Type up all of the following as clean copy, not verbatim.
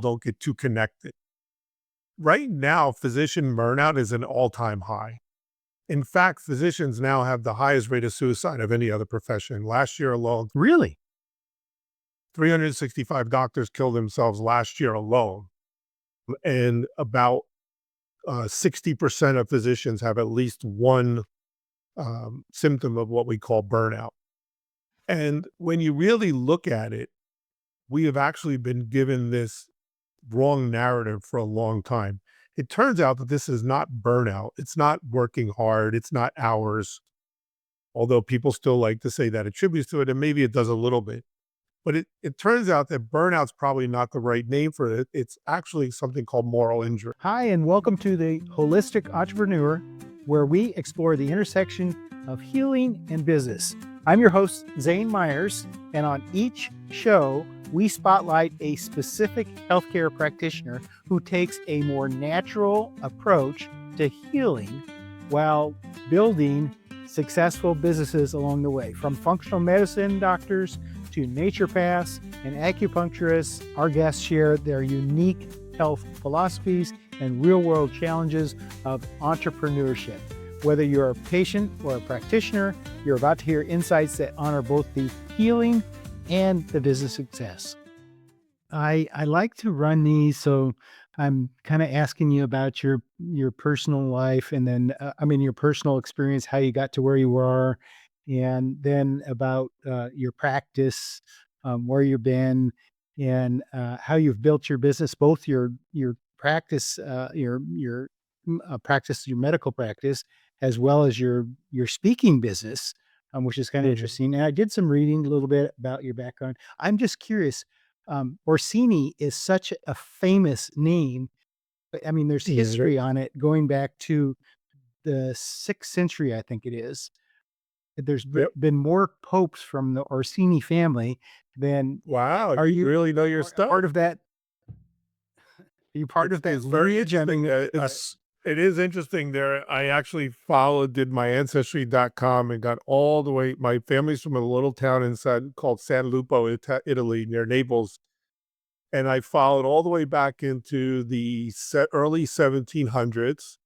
don't get too connected. Right now, physician burnout is an all-time high. In fact, physicians now have the highest rate of suicide of any other profession. Last year alone, Really? 365 doctors killed themselves last year alone, and about 60% of physicians have at least one symptom of what we call burnout. And when you really look at it, we have actually been given this wrong narrative for a long time. It turns out that this is not burnout. It's not working hard. It's not hours, although people still like to say that attributes to it, and maybe it does a little bit. But it turns out that burnout's probably not the right name for it. It's actually something called moral injury. Hi, and welcome to the Holistic Entrepreneur, where we explore the intersection of healing and business. I'm your host, Zane Myers, and on each show, we spotlight a specific healthcare practitioner who takes a more natural approach to healing while building successful businesses along the way. From functional medicine doctors to naturopaths and acupuncturists, our guests share their unique health philosophies and real-world challenges of entrepreneurship. Whether you're a patient or a practitioner, you're about to hear insights that honor both the healing and the business success. I like to run these, so I'm kind of asking you about your personal life, and then your personal experience, how you got to where you are, and then about your practice, where you've been, and how you've built your business, both your practice, practice, your medical practice, as well as your speaking business, which is kind of Mhm. interesting. And I did some reading a little bit about your background. I'm just curious. Orsini is such a famous name. But, I mean, there's Yeah, history on it going back to the 6th century, I think it is. There's yep. been more popes from the Orsini family than Wow, are you you really know your part stuff. of that? Are you part of that It's very lineage? I interesting. mean, it's It is interesting there. I actually followed, did my ancestry.com and got all the way. My family's from a little town inside called San Lupo, Italy, near Naples. And I followed all the way back into the early 1700s.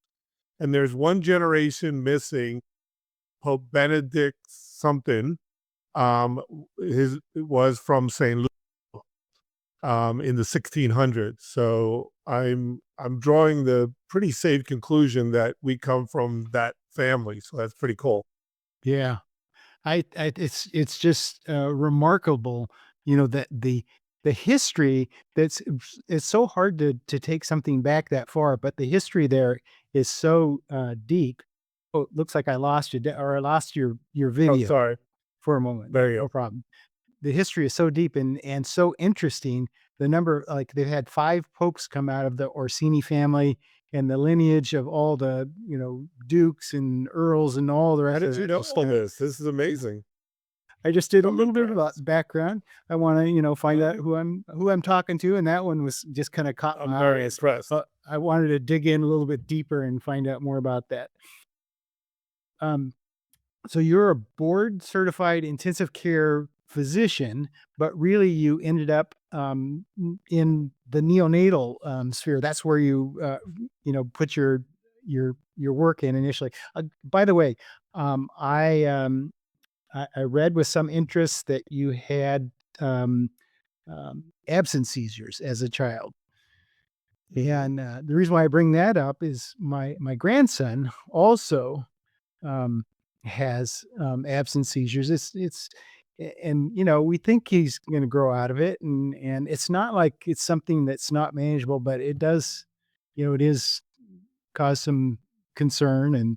And there's one generation missing, Pope Benedict something. His it was from St. Louis in the 1600s. So I'm drawing the pretty safe conclusion that we come from that family. So that's pretty cool. yeah. It's just remarkable, that the history it's so hard to take something back that far, but the history there is so deep. Oh, it looks like I lost you, or I lost your Oh, video sorry. for a moment. There you No go. problem. The history is so deep and so interesting. The number, like they've had 5 popes come out of the Orsini family and the lineage of all the, dukes and earls and all the How rest did of you that know just all kind of. this? This is amazing. I just did a I'm little bit of a impressed. background. I wanna, find out who I'm talking to, and that one was just kinda caught I'm my very eyes. impressed. I wanted to dig in a little bit deeper and find out more about that. Um, so you're a board certified intensive care physician, but really you ended up, in the neonatal, sphere. That's where you, put your work in initially. By the way, I read with some interest that you had absence seizures as a child. Mhm. And the reason why I bring that up is my grandson also um, has absence seizures. And we think he's going to grow out of it, and it's not like it's something that's not manageable, but it does, it is cause some concern.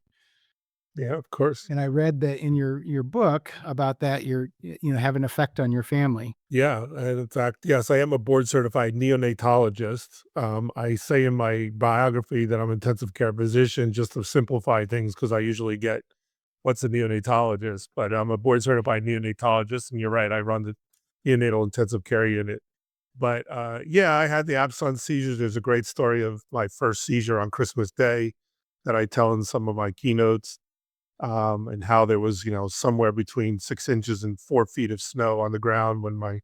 Yeah, of course. And I read that in your book about that have an effect on your family. Yeah, and in fact, yes, I am a board certified neonatologist. I say in my biography that I'm an intensive care physician just to simplify things because I usually get what's a neonatologist, but I'm a board certified neonatologist, and you're right, I run the neonatal intensive care unit. But yeah, I had the absence seizures. There's a great story of my first seizure on Christmas Day that I tell in some of my keynotes, and how there was, somewhere between 6 inches and 4 feet of snow on the ground when my,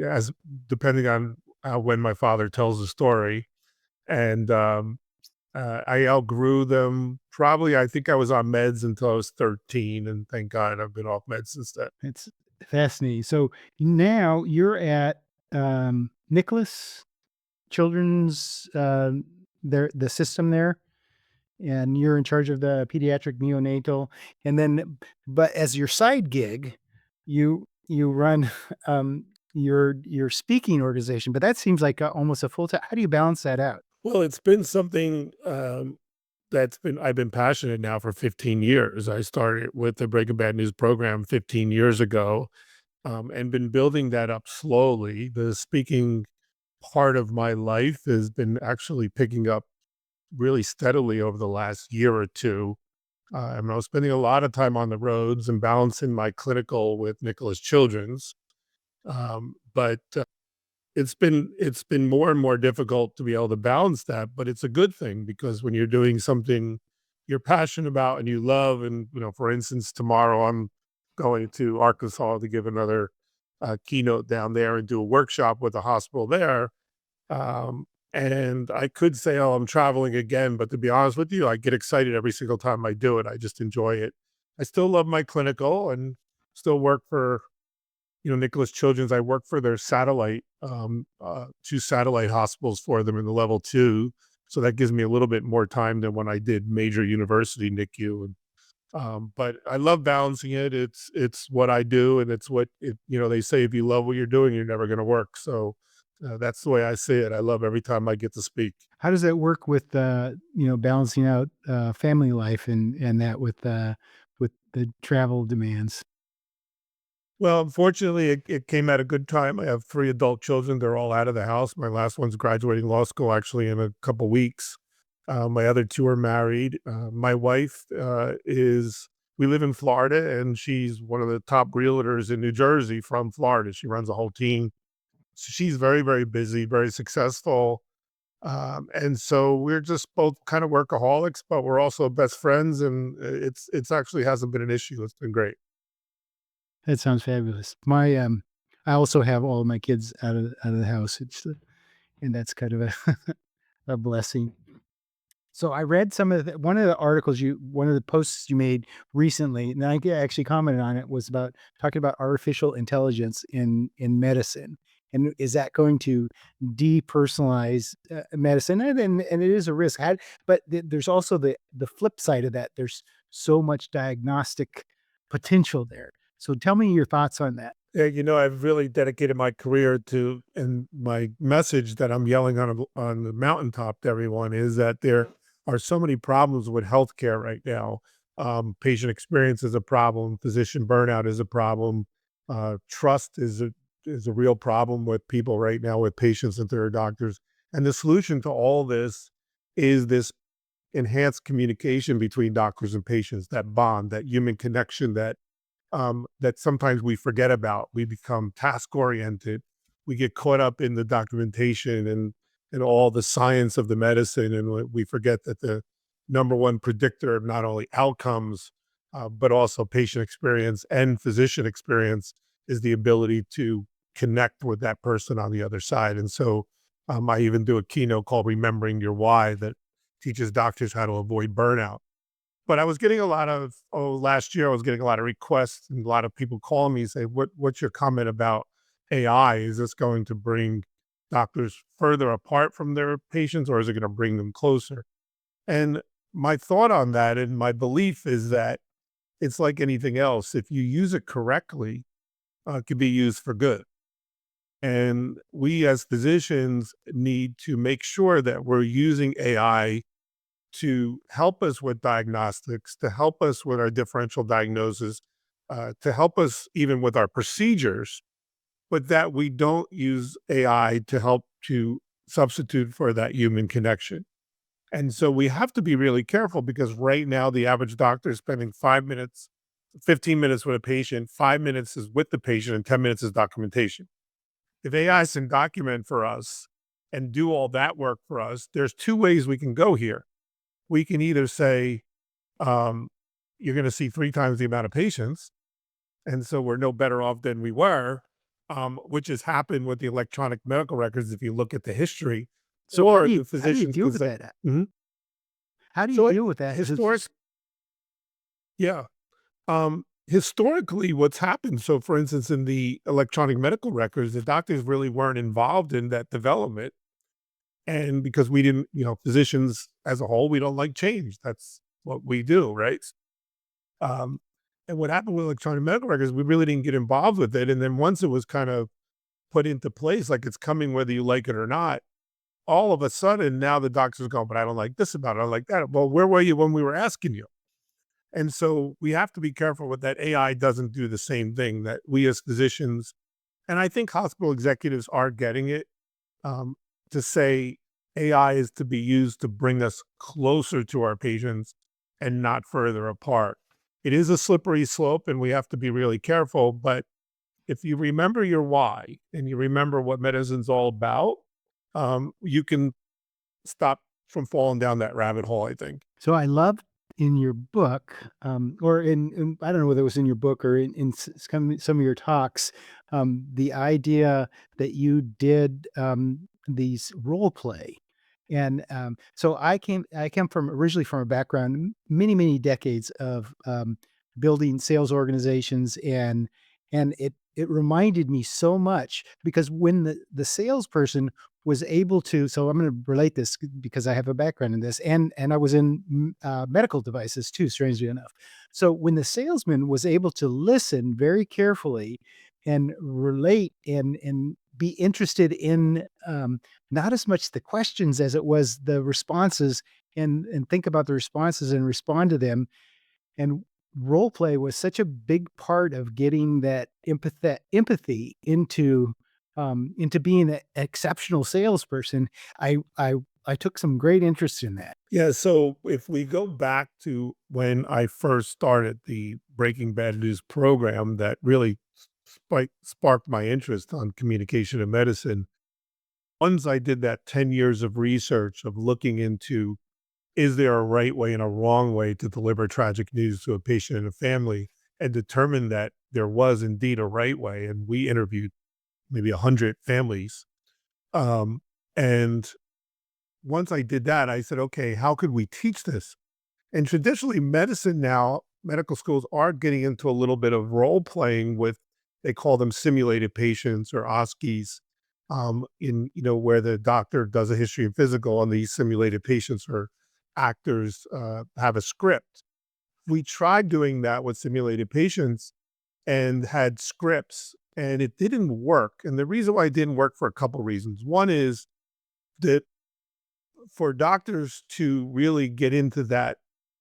as depending on when my father tells the story. And I outgrew them. Probably, I think I was on meds until I was 13, and thank God I've been off meds since then. It's fascinating. So now you're at Nicholas Children's, the system there, and you're in charge of the pediatric neonatal. And then, but as your side gig, you run your speaking organization. But that seems like almost a full time. How do you balance that out? Well, it's been something I've been passionate now for 15 years. I started with the Breaking Bad News program 15 years ago, and been building that up slowly. The speaking part of my life has been actually picking up really steadily over the last year or two. I was spending a lot of time on the roads and balancing my clinical with Nicholas Children's. But it's been more and more difficult to be able to balance that, but it's a good thing because when you're doing something you're passionate about and you love, and for instance, tomorrow I'm going to Arkansas to give another keynote down there and do a workshop with a hospital there. Um, and I could say, oh, I'm traveling again, but to be honest with you, I get excited every single time I do it. I just enjoy it. I still love my clinical and still work for Nicholas Children's. I work for their satellite, 2 satellite hospitals for them in the level 2. So that gives me a little bit more time than when I did major university NICU. And, but I love balancing it. It's what I do, and it's what they say, if you love what you're doing, you're never going to work. So that's the way I see it. I love every time I get to speak. How does that work with balancing out family life and that with the travel demands? Well, unfortunately, it came at a good time. I have 3 adult children. They're all out of the house. My last one's graduating law school actually in a couple weeks. My other 2 are married. My wife we live in Florida, and she's one of the top realtors in New Jersey from Florida. She runs a whole team. So she's very, very busy, very successful. And so we're just both kind of workaholics, but we're also best friends. And it's actually hasn't been an issue. It's been great. That sounds fabulous. I also have all of my kids out of the house. And that's kind of a a blessing. So I read one of the articles one of the posts you made recently, and actually commented on it, was about talking about artificial intelligence in medicine. And is that going to depersonalize medicine? And it is a risk. But there's also the flip side of that. There's so much diagnostic potential there. So tell me your thoughts on that. Yeah, I've really dedicated my career to, and my message that I'm yelling on the mountaintop to everyone is that there are so many problems with healthcare right now. Patient experience is a problem. Physician burnout is a problem. Trust is a real problem with people right now, with patients and their doctors. And the solution to all this is this enhanced communication between doctors and patients, that bond, that human connection that sometimes we forget about. We become task oriented. We get caught up in the documentation and all the science of the medicine, and we forget that the number one predictor of not only outcomes, but also patient experience and physician experience is the ability to connect with that person on the other side. And so I even do a keynote called Remembering Your Why that teaches doctors how to avoid burnout. But I was getting a lot of last year I was getting a lot of requests and a lot of people calling me and say, what's your comment about AI? Is this going to bring doctors further apart from their patients, or is it going to bring them closer? And my thought on that and my belief is that it's like anything else. If you use it correctly, it can be used for good. And we as physicians need to make sure that we're using AI to help us with diagnostics, to help us with our differential diagnosis, to help us even with our procedures, but that we don't use AI to help to substitute for that human connection. And so we have to be really careful because right now the average doctor is spending 5 minutes, 15 minutes with a patient, 5 minutes is with the patient, and 10 minutes is documentation. If AI can document for us and do all that work for us, there's 2 ways we can go here. We can either say, um, you're going to see 3 times the amount of patients, and so we're no better off than we were. which has happened with the electronic medical records if you look at the history, So or the how do you physicians deal can with say, that? mhm. How do you So deal with that? historic, yeah. Historically, what's happened, so for instance, in the electronic medical records, the doctors really weren't involved in that development. And because we didn't, physicians as a whole, we don't like change. That's what we do, right? Um, and what happened with electronic medical records, we really didn't get involved with it. And then once it was kind of put into place, like it's coming whether you like it or not, all of a sudden now the doctors go, but I don't like this about it. I don't like that. Well, where were you when we were asking you? And so we have to be careful with that AI doesn't do the same thing that we as physicians, and I think hospital executives are getting it, um, to say AI is to be used to bring us closer to our patients and not further apart. It is a slippery slope and we have to be really careful. But if you remember your why and you remember what medicine's all about, you can stop from falling down that rabbit hole, I think. So I loved in your book, or I don't know whether it was in your book or in some of your talks, the idea that you did these role play. And so I came from originally from a background, many decades of building sales organizations, and it reminded me so much because when the salesperson was able to, so I'm going to relate this because I have a background in this, and I was in medical devices too, strangely enough. So when the salesman was able to listen very carefully and relate and be interested in not as much the questions as it was the responses, and think about the responses and respond to them, and role play was such a big part of getting that empathy into being an exceptional salesperson. I I I took some great interest in that. Yeah. So if we go back to when I first started the Breaking Bad News program that really sparked my interest on communication and medicine, once I did that 10 years of research of looking into, is there a right way and a wrong way to deliver tragic news to a patient and a family, and determined that there was indeed a right way. And we interviewed maybe 100 families. Um, and once I did that, I said, okay, how could we teach this? And traditionally, medicine now, medical schools are getting into a little bit of role playing with, they call them simulated patients or OSCEs, where the doctor does a history and physical, and these simulated patients or actors have a script. We tried doing that with simulated patients and had scripts, and it didn't work. And the reason why it didn't work for a couple reasons. One is that for doctors to really get into that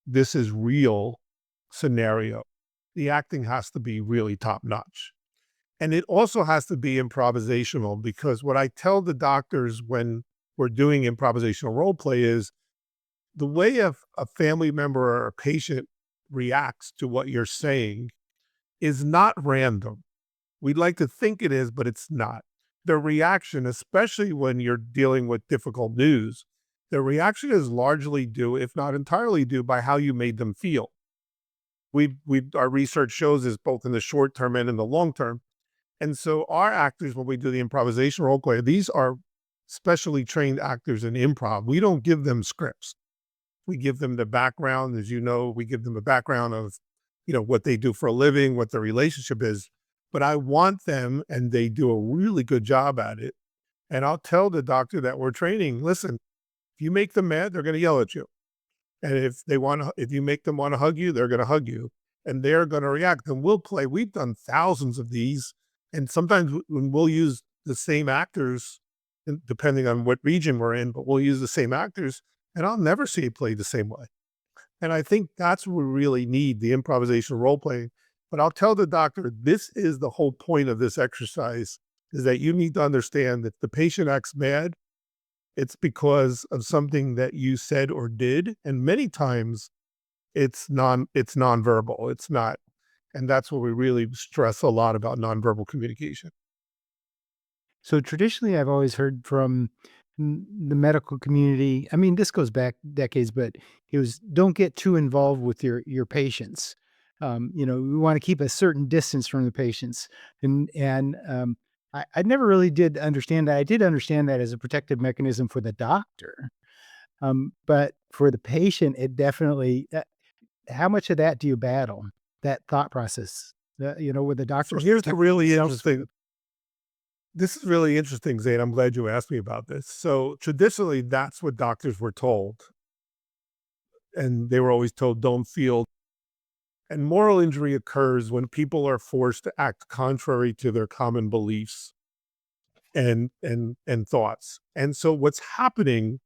this is real scenario, the acting has to be really top notch. And it also has to be improvisational, because what I tell the doctors when we're doing improvisational role play is the way a family member or a patient reacts to what you're saying is not random. We'd like to think it is, but it's not. The reaction, especially when you're dealing with difficult news, the reaction is largely due, if not entirely due, by how you made them feel. Our research shows this both in the short term and in the long term. And so our actors, when we do the improvisation role play, these are specially trained actors in improv. We don't give them scripts. We give them the background, as you know, we give them a background of, what they do for a living, what their relationship is. But I want them, and they do a really good job at it. And I'll tell the doctor that we're training, listen, if you make them mad, they're going to yell at you. And if you make them want to hug you, they're going to hug you, and they're going to react. And we'll play. We've done thousands of these. And sometimes when we'll use the same actors, depending on what region we're in, but we'll use the same actors, and I'll never see it played the same way. And I think that's what we really need, the improvisation role playing. But I'll tell the doctor, this is the whole point of this exercise, is that you need to understand that the patient acts mad, it's because of something that you said or did. And many times it's nonverbal. It's not. And that's what we really stress a lot about nonverbal communication. So traditionally, I've always heard from the medical community. I mean, this goes back decades, but it was don't get too involved with your patients. We want to keep a certain distance from the patients, and I never really did understand that. I did understand that as a protective mechanism for the doctor, but for the patient, it definitely. How much of that do you battle? That thought process, where the So doctors here's the protect really themselves. interesting this is really interesting, Zane. I'm glad you asked me about this. So traditionally, that's what doctors were told. And they were always told, don't feel. And moral injury occurs when people are forced to act contrary to their common beliefs and thoughts. And so what's happening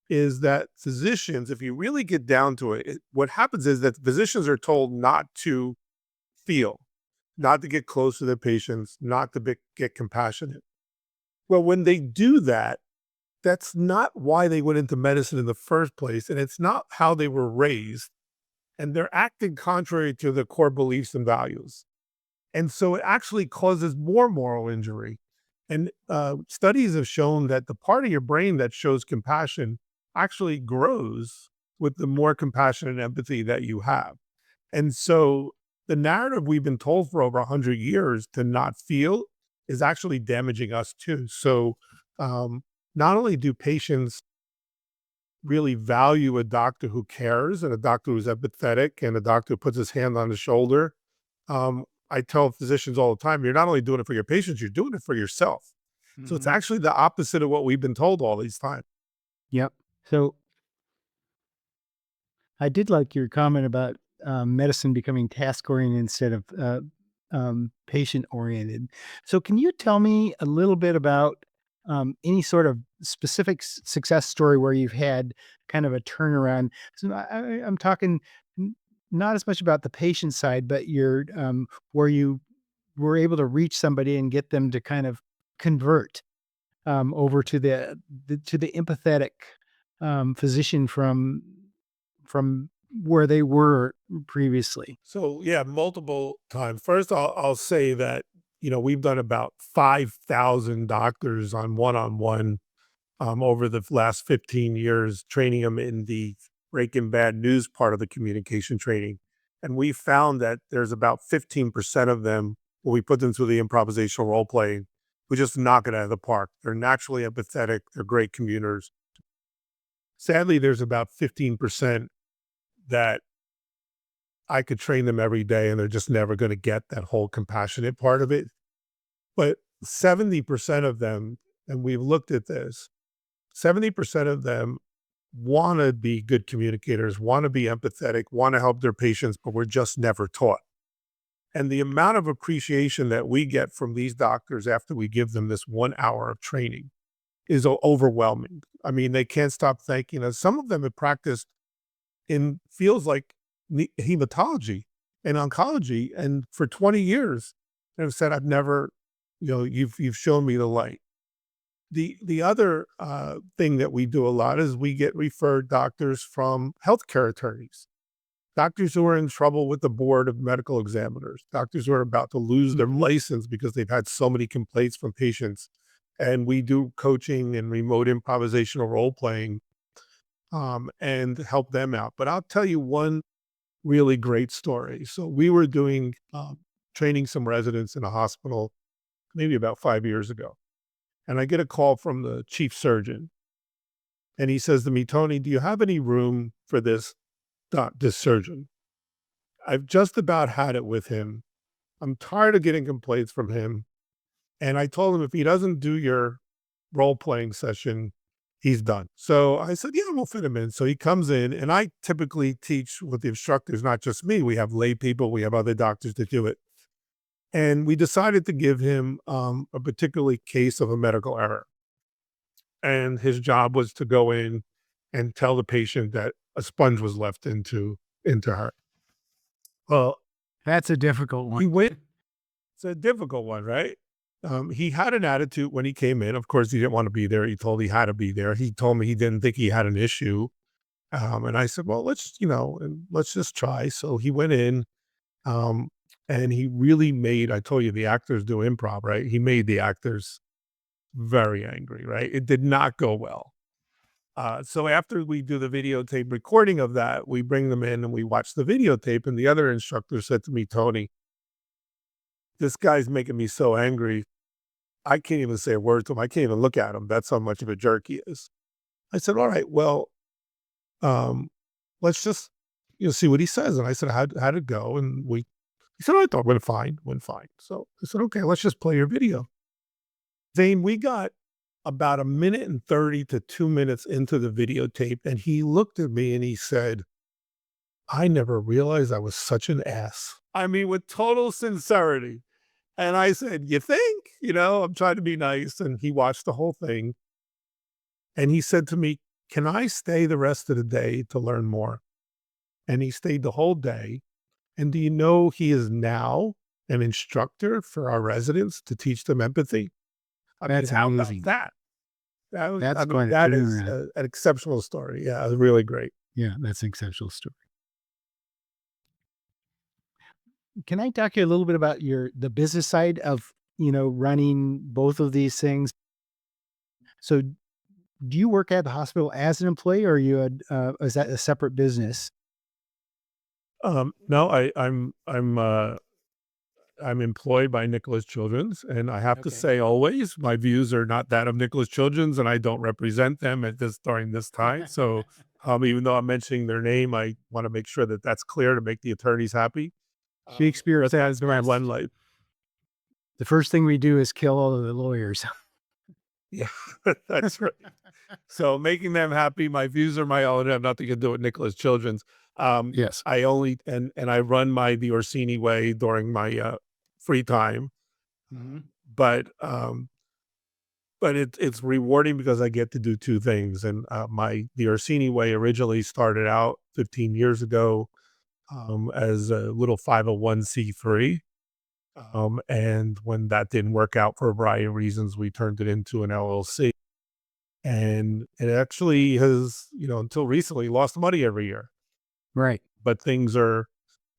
is that physicians, if you really get down to it, what happens is that physicians are told not to feel, not to get close to their patients, not to get compassionate. Well, when they do that, that's not why they went into medicine in the first place, and it's not how they were raised, and they're acting contrary to their core beliefs and values. And so it actually causes more moral injury. And studies have shown that the part of your brain that shows compassion actually grows with the more compassion and empathy that you have. And so the narrative we've been told for over 100 years to not feel is actually damaging us too. So um, not only do patients really value a doctor who cares and a doctor who's empathetic and a doctor who puts his hand on the shoulder, I tell physicians all the time, you're not only doing it for your patients, you're doing it for yourself. So it's Mhm. actually the opposite of what we've been told all these time. Yep. So I did like your comment about medicine becoming task oriented instead of patient oriented. So, can you tell me a little bit about any sort of specific success story where you've had kind of a turnaround? So, I'm talking not as much about the patient side, but your where you were able to reach somebody and get them to kind of convert over to the empathetic physician from where they were previously. So yeah, multiple times. First, I'll say that we've done about 5,000 doctors on one over the last 15 years, training them in the Breaking Bad news part of the communication training, and we found that there's about 15% of them when we put them through the improvisational role playing, who just knock it out of the park. They're naturally empathetic. They're great communers. Sadly, there's about 15% that I could train them every day and they're just never going to get that whole compassionate part of it. But 70% of them, and we've looked at this, 70% of them want to be good communicators, want to be empathetic, want to help their patients, but we're just never taught. And the amount of appreciation that we get from these doctors after we give them this 1 hour of training is overwhelming. I mean, they can't stop thanking us. Some of them have practiced in fields like hematology and oncology, and for 20 years, and have said, "I've never, you've shown me the light." The other thing that we do a lot is we get referred doctors from healthcare attorneys, doctors who are in trouble with the board of medical examiners, doctors who are about to lose their Mhm. license because they've had so many complaints from patients. And we do coaching and remote improvisational role playing and help them out. But I'll tell you one really great story. So we were doing training some residents in a hospital maybe about 5 years ago. And I get a call from the chief surgeon. And he says to me, Tony, do you have any room for this surgeon? I've just about had it with him. I'm tired of getting complaints from him. And I told him if he doesn't do your role playing session, he's done. So I said, yeah, we'll fit him in. So he comes in, and I typically teach with the instructors, not just me. We have lay people, we have other doctors that do it. And we decided to give him a particular case of a medical error. And his job was to go in and tell the patient that a sponge was left into her. Well, That's a difficult one. he went. It's a difficult one, right? He had an attitude when he came in. Of course, he didn't want to be there. He told he had to be there. He told me he didn't think he had an issue. And I said, well, let's just try. So he went in, um, and he really made, I told you, the actors do improv, right? He made the actors very angry, right? It did not go well. So after we do the videotape recording of that, we bring them in and we watch the videotape. And the other instructor said to me, Tony, this guy's making me so angry. I can't even say a word to him. I can't even look at him. That's how much of a jerk he is. I said, all right, well, um, let's just, see what he says. And I said, how'd it go? And he said, "Oh, I thought it went fine. So I said, okay, let's just play your video. Zane, we got about a minute and 30 to 2 minutes into the videotape. And he looked at me and he said, I never realized I was such an ass. I mean, with total sincerity. And I said, you think? I'm trying to be nice. And he watched the whole thing. And he said to me, can I stay the rest of the day to learn more? And he stayed the whole day. And do you know he is now an instructor for our residents to teach them empathy? I mean, That's how about amazing. that? That's I mean, quite a that is turnaround. an exceptional story. Yeah, really great. Yeah, that's an exceptional story. Can I talk to you a little bit about the business side of, running both of these things? So do you work at the hospital as an employee, or is that a separate business? No, I'm employed by Nicholas Children's, and I have to Okay. say always my views are not that of Nicholas Children's, and I don't represent them at this during this time. So, even though I'm mentioning their name, I want to make sure that that's clear to make the attorneys happy. Shakespeare But says that's my one best. life. The first thing we do is kill all of the lawyers. Yeah, that's right. So making them happy, my views are my own. Have nothing to do with Nicholas Children's. Um, Yes. I only and I run the Orsini Way during my free time, Mhm. but it's rewarding because I get to do two things. And the Orsini Way originally started out 15 years ago as a little 501(c)(3). And when that didn't work out for a variety of reasons, we turned it into an LLC. And it actually has, until recently, lost money every year. Right. But things are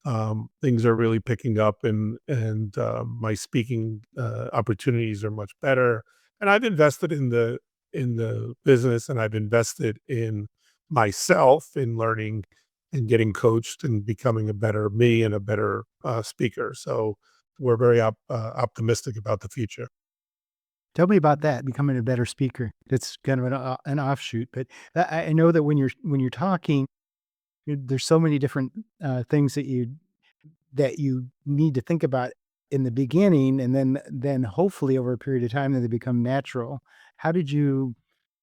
really picking up, and my speaking opportunities are much better. And I've invested in the business, and I've invested in myself in learning and getting coached and becoming a better me and a better speaker. So we're very optimistic about the future. Tell me about that, becoming a better speaker. That's kind of an offshoot, but I know that when you're talking, there's so many different things that you need to think about in the beginning, and then hopefully over a period of time, then they become natural. How did you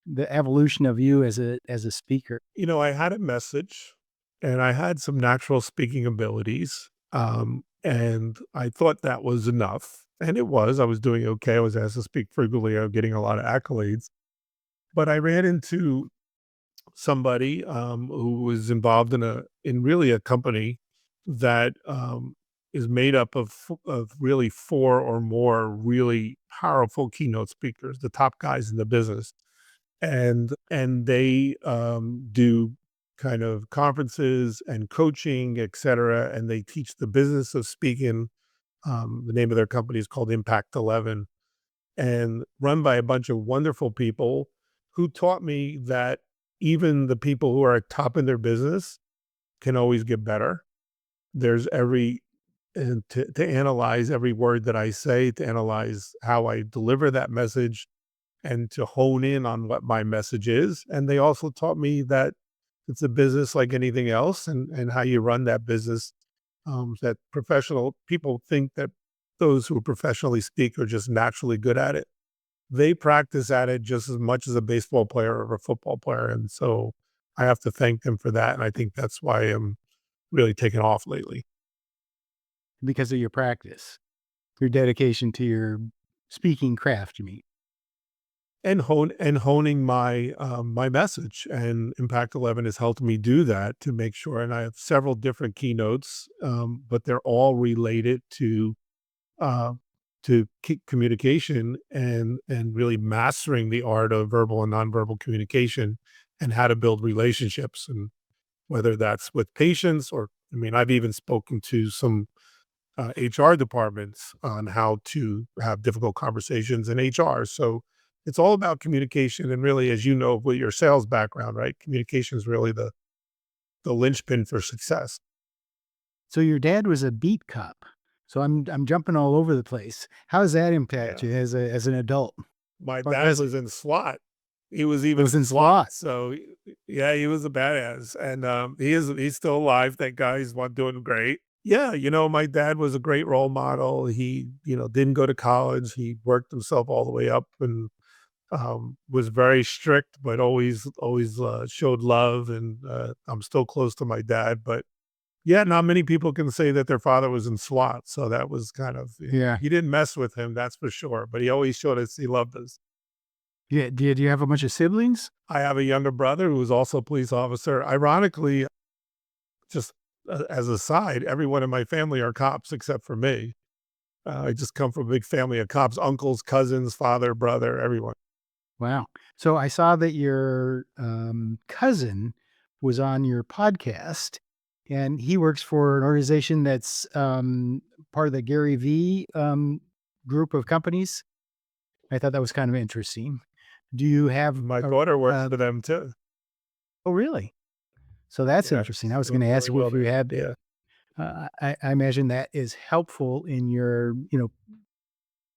the evolution of you as a speaker? I had a message and I had some natural speaking abilities. And I thought that was enough. And it was. I was doing okay. I was asked to speak frequently. I was getting a lot of accolades. But I ran into somebody who was involved in really a company that is made up of really four or more really powerful keynote speakers, the top guys in the business, and they do kind of conferences and coaching, et cetera, and they teach the business of speaking. The name of their company is called Impact 11, and run by a bunch of wonderful people who taught me that even the people who are at top in their business can always get better. There's every and to analyze every word that I say, to analyze how I deliver that message, and to hone in on what my message is. And they also taught me that it's a business like anything else, and how you run that business. That professional people think that those who professionally speak are just naturally good at it. They practice at it just as much as a baseball player or a football player. And so I have to thank them for that. And I think that's why I'm really taking off lately. Because of your practice, your dedication to your speaking craft, you mean? And honing my message, and Impact 11 has helped me do that to make sure. And I have several different keynotes, but they're all related uh, to communication, and really mastering the art of verbal and nonverbal communication, and how to build relationships, and whether that's with patients, or I mean, I've even spoken to some HR departments on how to have difficult conversations in HR. So it's all about communication. And really, as you know, with your sales background, right? Communication is really the linchpin for success. So your dad was a beat cop. So I'm jumping all over the place. How does that impact Yeah. you as an adult? My Or dad as was in SWAT. He was it even was in in SWAT. SWAT. So yeah, he was a badass. And he's still alive. Thank God he's one doing great. Yeah, my dad was a great role model. He, didn't go to college. He worked himself all the way up and was very strict, but always showed love. And I'm still close to my dad. But yeah, not many people can say that their father was in SWAT. So that was kind of, Yeah. he didn't mess with him, that's for sure. But he always showed us he loved us. Yeah. Did you have a bunch of siblings? I have a younger brother who was also a police officer. Ironically, just as a side, everyone in my family are cops except for me. I just come from a big family of cops, uncles, cousins, father, brother, everyone. Wow. So I saw that your cousin was on your podcast, and he works for an organization that's part of the Gary V group of companies. I thought that was kind of interesting. Do you have My a, daughter works for them too. oh, really? So that's interesting. I Yes, was going doing to ask really you well if you there. had, Yeah. I imagine that is helpful in your,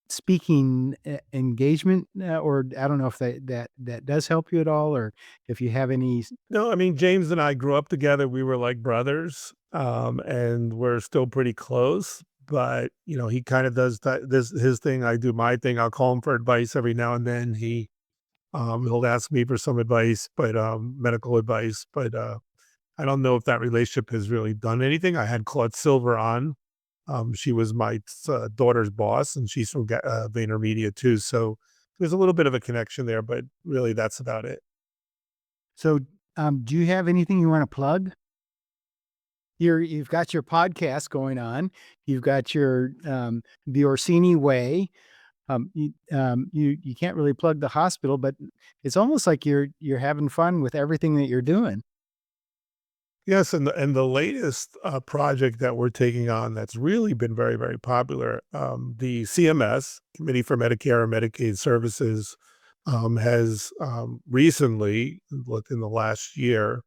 speaking engagement, or I don't know if that does help you at all, or if you have any. No, I mean, James and I grew up together. We were like brothers, and we're still pretty close. But he kind of does this his thing. I do my thing. I'll call him for advice every now and then. He'll ask me for some advice, but medical advice. But I don't know if that relationship has really done anything. I had Claude Silver on. She was my daughter's boss, and she's from VaynerMedia too. So there's a little bit of a connection there, but really that's about it. So, do you have anything you want to plug? You've got your podcast going on. You've got your the Orsini Way. You can't really plug the hospital, but it's almost like you're having fun with everything that you're doing. Yes, and the latest project that we're taking on that's really been very, very popular, the CMS, Committee for Medicare and Medicaid Services, has recently, within the last year,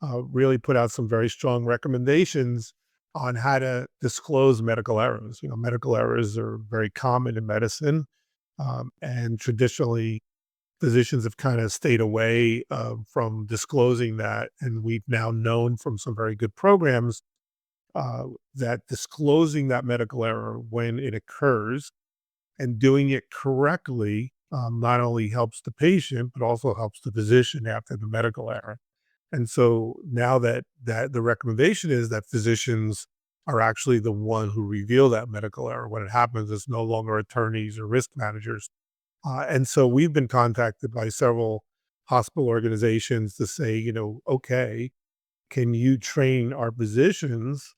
really put out some very strong recommendations on how to disclose medical errors. Medical errors are very common in medicine, and traditionally physicians have kind of stayed away from disclosing that. And we've now known from some very good programs uh, that disclosing that medical error when it occurs and doing it correctly not only helps the patient, but also helps the physician after the medical error. And so now that the recommendation is that physicians are actually the one who reveal that medical error when it happens, it's no longer attorneys or risk managers. And so we've been contacted by several hospital organizations to say, okay, can you train our physicians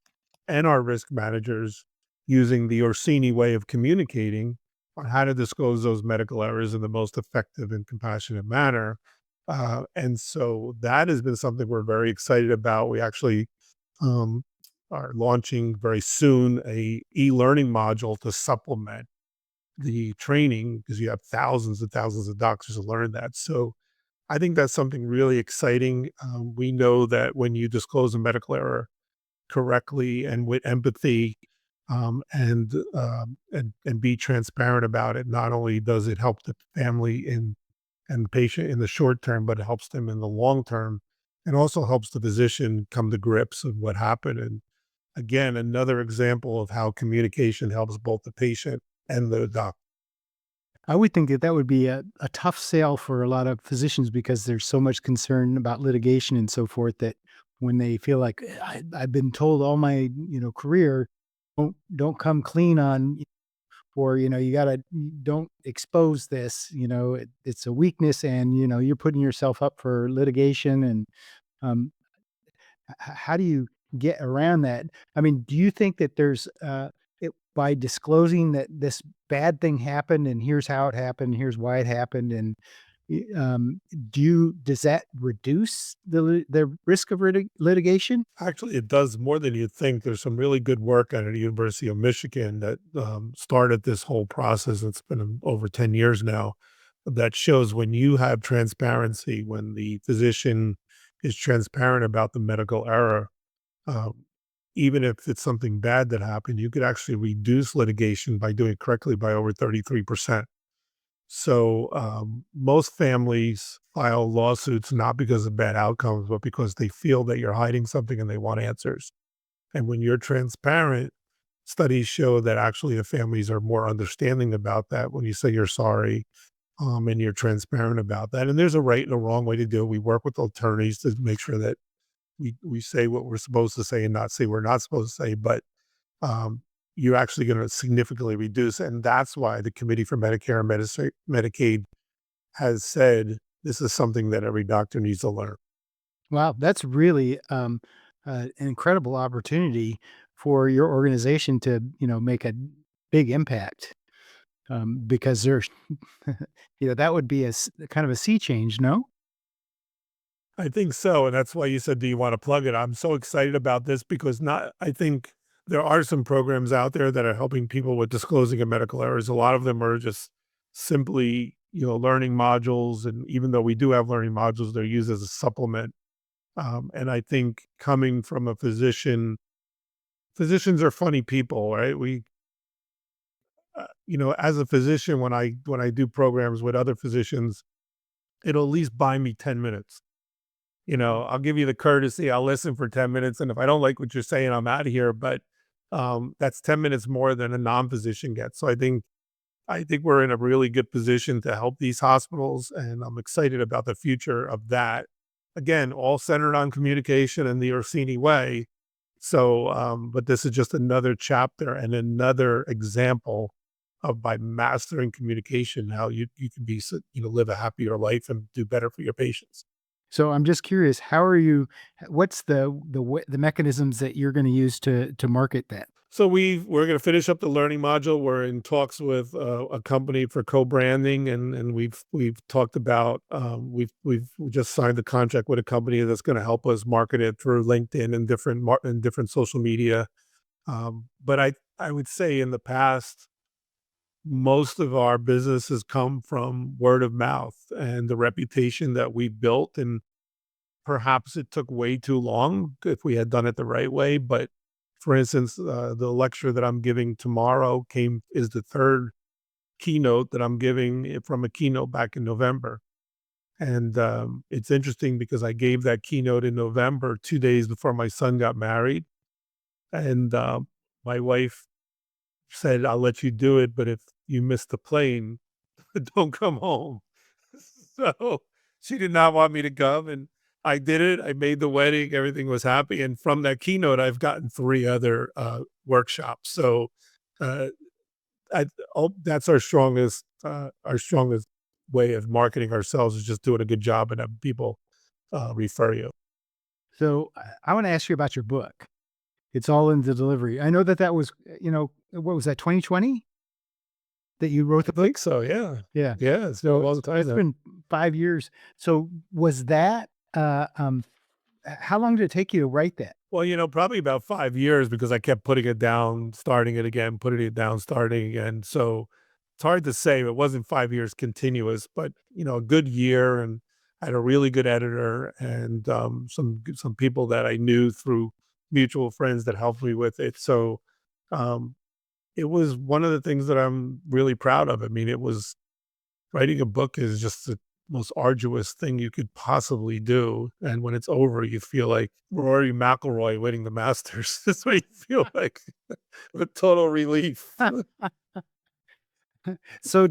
and our risk managers using the Orsini way of communicating on how to disclose those medical errors in the most effective and compassionate manner? And so that has been something we're very excited about. We actually um, are launching very soon a e-learning module to supplement the training because you have thousands and thousands of doctors to learn that. So I think that's something really exciting. We know that when you disclose a medical error correctly and with empathy, and be transparent about it, not only does it help the family and the patient in the short term, but it helps them in the long term, and also helps the physician come to grips with what happened. And again, another example of how communication helps both the patient and the doctor. I would think that that would be a tough sale for a lot of physicians because there's so much concern about litigation and so forth that when they feel like I've been told all my career, don't come clean on, or you gotta don't expose this. It's a weakness, and you're putting yourself up for litigation. And um, how do you get around that? I mean, do you think that there's by disclosing that this bad thing happened and here's how it happened, here's why it happened, and does that reduce the risk of litigation? Actually, it does more than you think. There's some really good work out at the University of Michigan that started this whole process. It's been over 10 years now that shows when you have transparency, when the physician is transparent about the medical error, um, even if it's something bad that happened, you could actually reduce litigation by doing it correctly by over 33%. So most families file lawsuits not because of bad outcomes, but because they feel that you're hiding something and they want answers. And when you're transparent, studies show that actually the families are more understanding about that when you say you're sorry, and you're transparent about that. And there's a right and a wrong way to do it. We work with attorneys to make sure that we say what we're supposed to say and not say we're not supposed to say, but um, you're actually going to significantly reduce. And that's why the Committee for Medicare and Medicaid has said this is something that every doctor needs to learn. Wow, that's really an incredible opportunity for your organization to, make a big impact, because there's, that would be kind of a sea change, no? I think so. And that's why you said, do you want to plug it? I'm so excited about this because I think there are some programs out there that are helping people with disclosing of medical errors. A lot of them are just simply, learning modules. And even though we do have learning modules, they're used as a supplement. And I think coming from a physicians are funny people, right? As a physician, when I do programs with other physicians, it'll at least buy me 10 minutes. I'll give you the courtesy. I'll listen for 10 minutes. And if I don't like what you're saying, I'm out of here. But that's 10 minutes more than a non-physician gets. So I think we're in a really good position to help these hospitals. And I'm excited about the future of that. Again, all centered on communication and the Orsini way. So, but this is just another chapter and another example of by mastering communication, how you can live a happier life and do better for your patients. So I'm just curious, what's the mechanisms that you're going to use to market that? So we're going to finish up the learning module. We're in talks with a company for co-branding, and we've talked about we just signed the contract with a company that's going to help us market it through LinkedIn and different social media. But I would say in the past, most of our business has come from word of mouth and the reputation that we built. And perhaps it took way too long if we had done it the right way. But for instance, the lecture that I'm giving tomorrow is the third keynote that I'm giving from a keynote back in November. And it's interesting because I gave that keynote in November, 2 days before my son got married. And my wife said, I'll let you do it, but if you miss the plane, don't come home. So she did not want me to come, and I did it. I made the wedding. Everything was happy. And from that keynote, I've gotten three other workshops. So uh, that's our strongest way of marketing ourselves is just doing a good job and have people refer you. So I want to ask you about your book. It's all in the delivery. I know that was, what was that, 2020 that you wrote I the book? think so. Yeah. Yeah. Yeah. It's been a So long time it's now. been 5 years. So was that, how long did it take you to write that? Well, probably about 5 years because I kept putting it down, starting it again, putting it down, starting again. So it's hard to say. It wasn't 5 years continuous, but a good year, and I had a really good editor and some people that I knew through mutual friends that helped me with it. So um, it was one of the things that I'm really proud of. I mean, it was writing a book is just the most arduous thing you could possibly do, and when it's over, you feel like Rory McIlroy winning the Masters. That's what you feel like, with total relief. So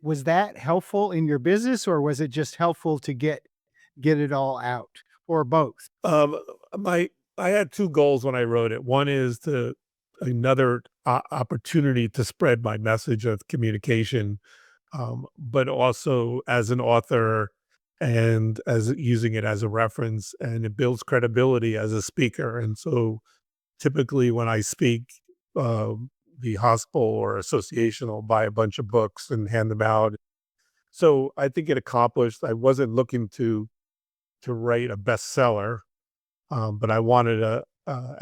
was that helpful in your business, or was it just helpful to get it all out, or both? Um, my I had 2 goals when I wrote it. One is to another opportunity to spread my message of communication, but also as an author and as using it as a reference, and it builds credibility as a speaker. And so typically when I speak, the hospital or association will buy a bunch of books and hand them out. So I think it accomplished. I wasn't looking to write a bestseller, but I wanted a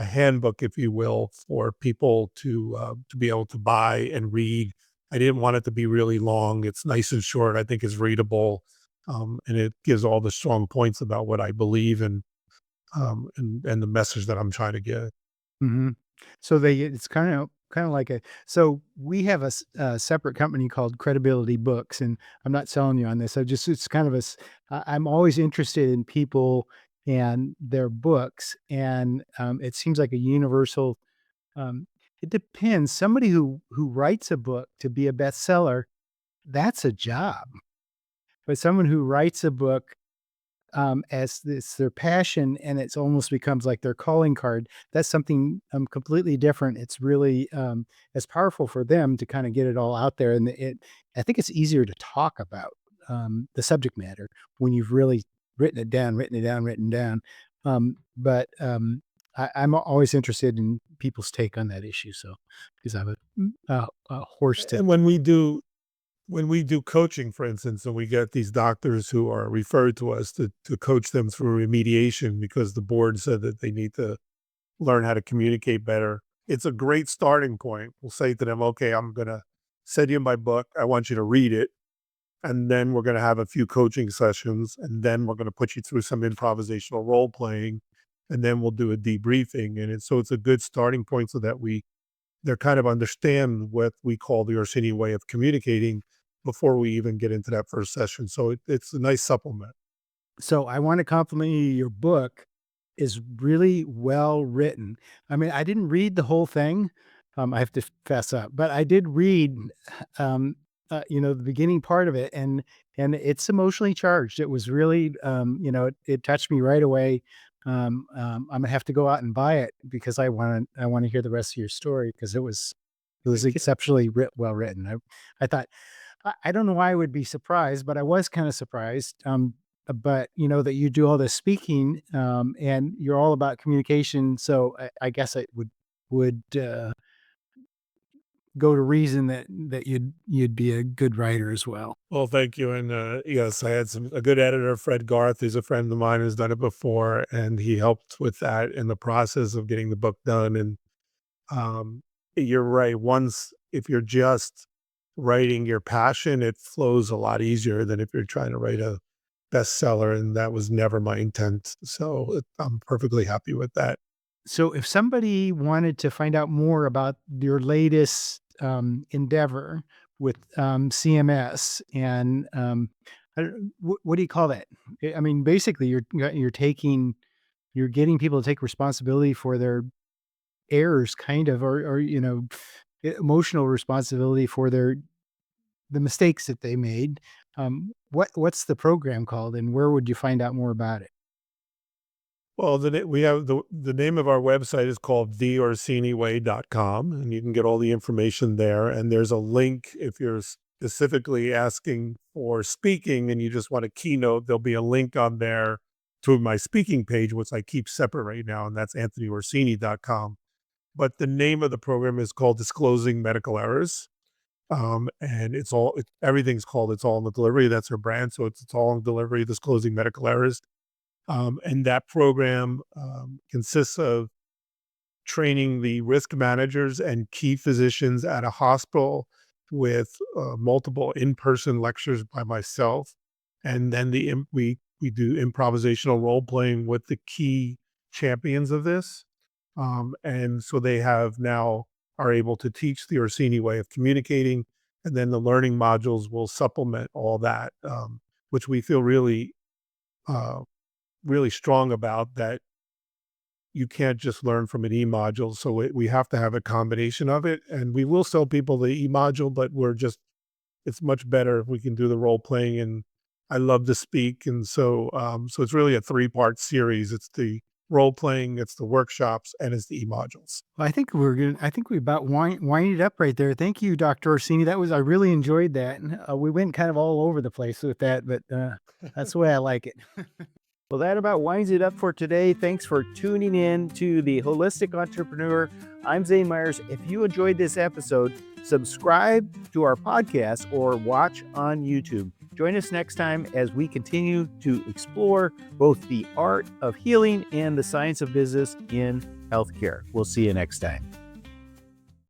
handbook, if you will, for people to be able to buy and read. I didn't want it to be really long. It's nice and short. I think it's readable, and it gives all the strong points about what I believe and the message that I'm trying to get. Mhm. So it's kind of like so we have a separate company called Credibility Books, and I'm not selling you on this. It's kind of I'm always interested in people and their books, and it seems like a universal. Um, it depends. Somebody who writes a book to be a bestseller, that's a job. But someone who writes a book as it's their passion and it's almost becomes like their calling card. That's something completely different. It's really as powerful for them to kind of get it all out there, and I think it's easier to talk about the subject matter when you've really written down. I'm always interested in people's take on that issue. So, because I have a horse to. And when we do coaching, for instance, and we get these doctors who are referred to us to coach them through remediation because the board said that they need to learn how to communicate better, it's a great starting point. We'll say to them, okay, I'm going to send you my book. I want you to read it. And then we're going to have a few coaching sessions. And then we're going to put you through some improvisational role playing. And then we'll do a debriefing. And so it's a good starting point so that they're kind of understand what we call the Orsini way of communicating before we even get into that first session. So it's a nice supplement. So I want to compliment you. Your book is really well written. I mean, I didn't read the whole thing. I have to fess up, but I did read, the beginning part of it, and it's emotionally charged. It was really, it touched me right away. I'm gonna have to go out and buy it because I want to hear the rest of your story because it was Thank you. exceptionally well written. I thought I don't know why I would be surprised, but I was kind of surprised. But that you do all this speaking, and you're all about communication. So I guess I would go to reason that you'd be a good writer as well. Well, thank you. And yes, I had a good editor, Fred Garth, who's a friend of mine who's done it before, and he helped with that in the process of getting the book done. And um, you're right. Once, if you're just writing your passion, it flows a lot easier than if you're trying to write a bestseller. And that was never my intent. So I'm perfectly happy with that. So if somebody wanted to find out more about your latest endeavor with CMS and what do you call that? I mean, basically, you're getting people to take responsibility for their errors, kind of, or emotional responsibility for the mistakes that they made. What's the program called, and where would you find out more about it? Well, we have the name of our website is called theorsiniway.com, and you can get all the information there. And there's a link if you're specifically asking for speaking and you just want a keynote, there'll be a link on there to my speaking page, which I keep separate right now, and that's anthonyorsini.com. But the name of the program is called Disclosing Medical Errors. And everything's called It's All in the Delivery. That's our brand. So it's all in delivery, disclosing medical errors. And that program consists of training the risk managers and key physicians at a hospital with multiple in-person lectures by myself. And then we do improvisational role playing with the key champions of this. And so they have now are able to teach the Orsini way of communicating. And then the learning modules will supplement all that, which we feel uh, really strong about that you can't just learn from an e-module. So we have to have a combination of it. And we will sell people the e-module, but it's much better if we can do the role playing. And I love to speak. And so it's really a 3-part series. It's the role playing, it's the workshops, and it's the e-modules. Well, I think we're good. I think we about wind it up right there. Thank you, Dr. Orsini. I really enjoyed that. And, we went kind of all over the place with that, but that's the way I like it. Well, that about winds it up for today. Thanks for tuning in to The Holistic Entrepreneur. I'm Zane Myers. If you enjoyed this episode, subscribe to our podcast or watch on YouTube. Join us next time as we continue to explore both the art of healing and the science of business in healthcare. We'll see you next time.